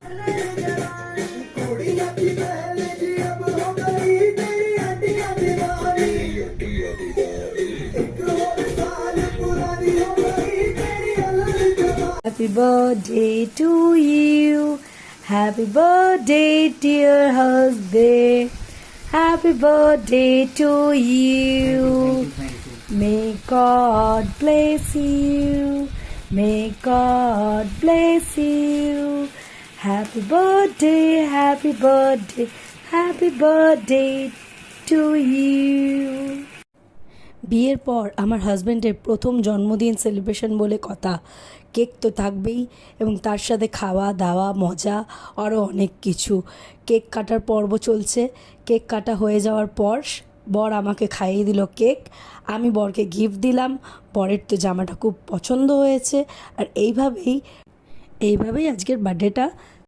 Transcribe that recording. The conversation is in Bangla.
Happy birthday to you. Happy birthday, dear husband. Happy birthday to you. May God bless you. May God bless you. Happy birthday, happy birthday, happy birthday to you. বিয়ের পর আমার হাজব্যান্ডের প্রথম জন্মদিন সেলিব্রেশন বলে কথা। কেক তো থাকবেই এবং তার সাথে খাওয়া দাওয়া মজা আরও অনেক কিছু। কেক কাটার পর্ব চলছে। কেক কাটা হয়ে যাওয়ার পর বর আমাকে খাইয়ে দিল কেক, আমি বরকে গিফট দিলাম। বরের তো জামাটা খুব পছন্দ হয়েছে। আর এইভাবেই আজকের বার্থডেটা